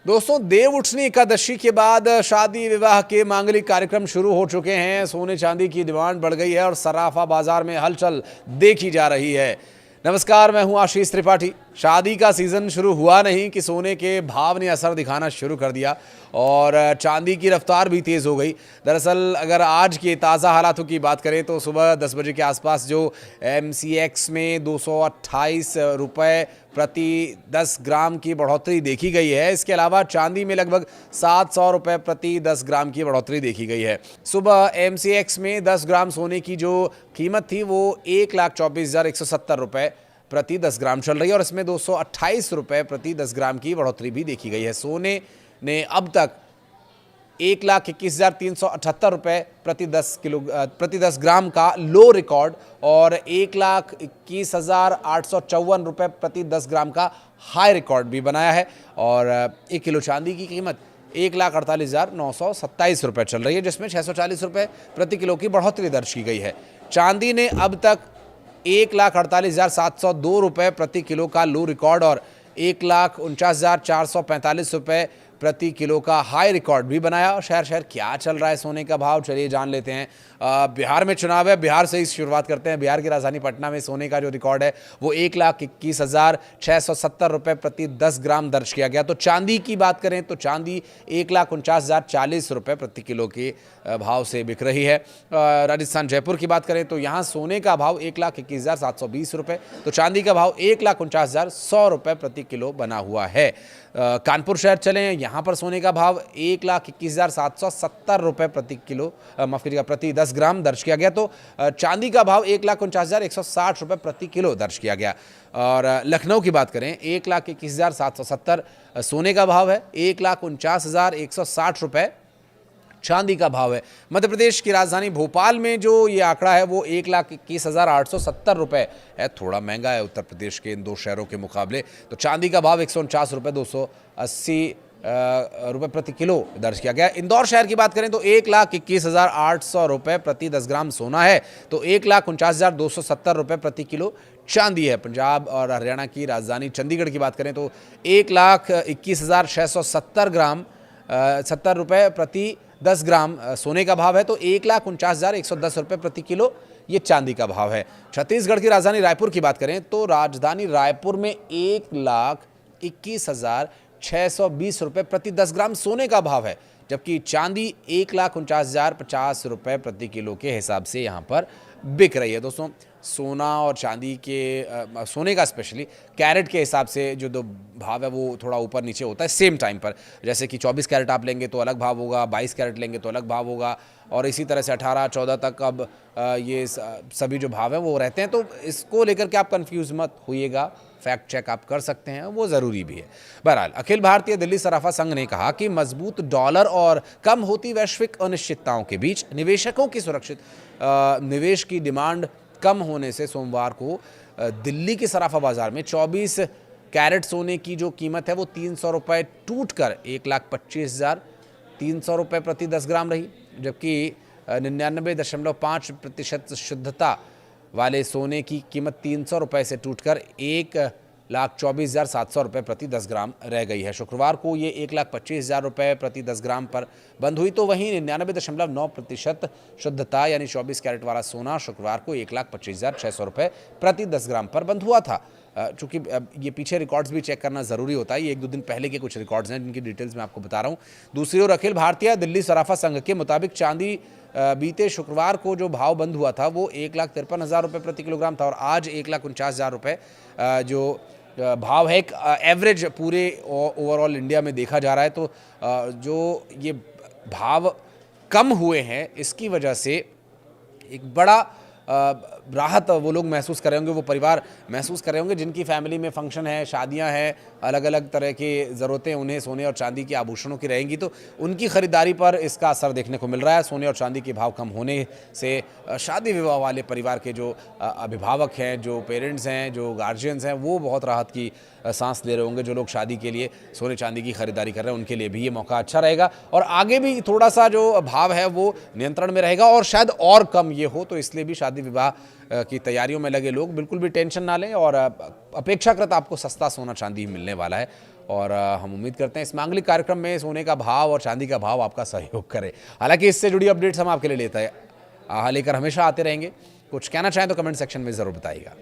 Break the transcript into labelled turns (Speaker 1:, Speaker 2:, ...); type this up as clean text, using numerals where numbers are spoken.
Speaker 1: दोस्तों, देव उठनी एकादशी के बाद शादी विवाह के मांगलिक कार्यक्रम शुरू हो चुके हैं। सोने चांदी की डिमांड बढ़ गई है और सराफा बाजार में हलचल देखी जा रही है। नमस्कार, मैं हूं आशीष त्रिपाठी। शादी का सीजन शुरू हुआ नहीं कि सोने के भाव ने असर दिखाना शुरू कर दिया और चांदी की रफ्तार भी तेज़ हो गई। दरअसल अगर आज के ताज़ा हालातों की बात करें तो सुबह 10 बजे के आसपास जो MCX में 228 रुपये प्रति 10 ग्राम की बढ़ोतरी देखी गई है। इसके अलावा चांदी में लगभग 700 रुपये प्रति 10 ग्राम की बढ़ोतरी देखी गई है। सुबह MCX में 10 ग्राम सोने की जो कीमत थी वो 1,24,170 रुपये प्रति 10 ग्राम चल रही है और इसमें 228 रुपये प्रति 10 ग्राम की बढ़ोतरी भी देखी गई है। सोने ने अब तक 1,21,378 रुपये प्रति 10 ग्राम का लो रिकॉर्ड और 1,21,854 रुपये प्रति 10 ग्राम का हाई रिकॉर्ड भी बनाया है और 1 किलो चांदी की कीमत 1,48,927 रुपये चल रही है, जिसमें 640 रुपये प्रति किलो की बढ़ोतरी दर्ज की गई है। चांदी ने अब तक 1,48,702 रुपये प्रति किलो का लो रिकॉर्ड और 1,49,445 रुपये प्रति किलो का हाई रिकॉर्ड भी बनाया। शहर शहर क्या चल रहा है सोने का भाव, चलिए जान लेते हैं। बिहार में चुनाव है, बिहार से ही शुरुआत करते हैं। बिहार की राजधानी पटना में सोने का जो रिकॉर्ड है वो 1,21,670 रुपये प्रति 10 ग्राम दर्ज किया गया। तो चांदी की बात करें तो चांदी 1,49,040 रुपये प्रति किलो के भाव से बिक रही है। राजस्थान जयपुर की बात करें तो यहाँ सोने का भाव 1,21,720 रुपये, तो चांदी का भाव 1,49,100 रुपये प्रति किलो बना हुआ है। कानपुर शहर चलें, यहाँ पर सोने का भाव 1,21,770 रुपये प्रति किलो माफ करिएगा प्रति 10 ग्राम दर्ज किया गया। तो चांदी का भाव 1,49,160 रुपये प्रति किलो दर्ज किया गया। और लखनऊ की बात करें 1,21,770 सोने का भाव है, 1,49,160 रुपये चांदी का भाव है। मध्य प्रदेश की राजधानी भोपाल में जो ये आंकड़ा है वो 1,21,870 रुपये है। थोड़ा महंगा है उत्तर प्रदेश के इन दो शहरों के मुकाबले। तो चांदी का भाव 149 रुपये 280 रुपये प्रति किलो दर्ज किया गया। इंदौर शहर की बात करें तो 1,21,800 रुपये प्रति 10 ग्राम सोना है, तो 1,49,270 रुपये प्रति किलो चांदी है। पंजाब और हरियाणा की राजधानी चंडीगढ़ की बात करें तो 1,21,670 रुपये प्रति 10 ग्राम सोने का भाव है, तो 1,49,110 रुपये प्रति किलो ये चांदी का भाव है। छत्तीसगढ़ की राजधानी रायपुर की बात करें तो राजधानी रायपुर में 1,21,620 रुपये प्रति 10 ग्राम सोने का भाव है, जबकि चांदी 1,49,050 रुपये प्रति किलो के हिसाब से यहाँ पर बिक रही है। दोस्तों, सोना और चांदी के सोने का स्पेशली कैरेट के हिसाब से जो दो भाव है वो थोड़ा ऊपर नीचे होता है सेम टाइम पर। जैसे कि 24 कैरेट आप लेंगे तो अलग भाव होगा, 22 कैरेट लेंगे तो अलग भाव होगा और इसी तरह से 18-14 तक अब ये सभी जो भाव है वो रहते हैं। तो इसको लेकर के आप कंफ्यूज मत होइएगा, फैक्ट चेक आप कर सकते हैं, वो ज़रूरी भी है। बहरहाल, अखिल भारतीय दिल्ली सराफा संघ ने कहा कि मजबूत डॉलर और कम होती वैश्विक अनिश्चितताओं के बीच निवेशकों की सुरक्षित निवेश की डिमांड कम होने से सोमवार को दिल्ली के सराफा बाजार में 24 कैरेट सोने की जो कीमत है वो 300 रुपये टूट कर 1,25,300 रुपये प्रति 10 ग्राम रही, जबकि 99.5% शुद्धता वाले सोने की कीमत 300 रुपये से टूटकर 1,24,700 रुपये प्रति 10 ग्राम रह गई है। शुक्रवार को ये 1,25,000 रुपये प्रति 10 ग्राम पर बंद हुई, तो वहीं 99.9% शुद्धता यानी 24 कैरेट वाला सोना शुक्रवार को 1,25,600 रुपये प्रति 10 ग्राम पर बंद हुआ था। चूँकि ये पीछे रिकॉर्ड्स भी चेक करना ज़रूरी होता है, ये 1-2 दिन पहले के कुछ रिकॉर्ड्स हैं जिनकी डिटेल्स मैं आपको बता रहा हूँ। दूसरी ओर अखिल भारतीय दिल्ली सराफा संघ के मुताबिक चांदी बीते शुक्रवार को जो भाव बंद हुआ था वो 1,53,000 रुपये प्रति किलोग्राम था और आज 1,49,000 रुपये जो भाव है एक एवरेज पूरे ओवरऑल इंडिया में देखा जा रहा है। तो जो ये भाव कम हुए हैं इसकी वजह से एक बड़ा राहत वो लोग महसूस कर रहे होंगे, वो परिवार महसूस कर रहे होंगे जिनकी फैमिली में फंक्शन है, शादियां हैं, अलग अलग तरह की ज़रूरतें उन्हें सोने और चांदी के आभूषणों की रहेंगी, तो उनकी ख़रीदारी पर इसका असर देखने को मिल रहा है। सोने और चांदी के भाव कम होने से शादी विवाह वाले परिवार के जो अभिभावक हैं, जो पेरेंट्स हैं, जो गार्जियंस हैं, वो बहुत राहत की सांस ले रहे होंगे। जो लोग शादी के लिए सोने चांदी की खरीदारी कर रहे हैं उनके लिए भी ये मौका अच्छा रहेगा और आगे भी थोड़ा सा जो भाव है वो नियंत्रण में रहेगा और शायद और कम ये हो, तो इसलिए भी शादी विवाह की तैयारियों में लगे लोग बिल्कुल भी टेंशन ना लें और अपेक्षाकृत आपको सस्ता सोना चांदी मिलने वाला है और हम उम्मीद करते हैं इस मांगलिक कार्यक्रम में सोने का भाव और चांदी का भाव आपका सहयोग करे। हालांकि इससे जुड़ी अपडेट्स हम आपके लिए लेकर हमेशा आते रहेंगे। कुछ कहना चाहें तो कमेंट सेक्शन में ज़रूर बताइएगा।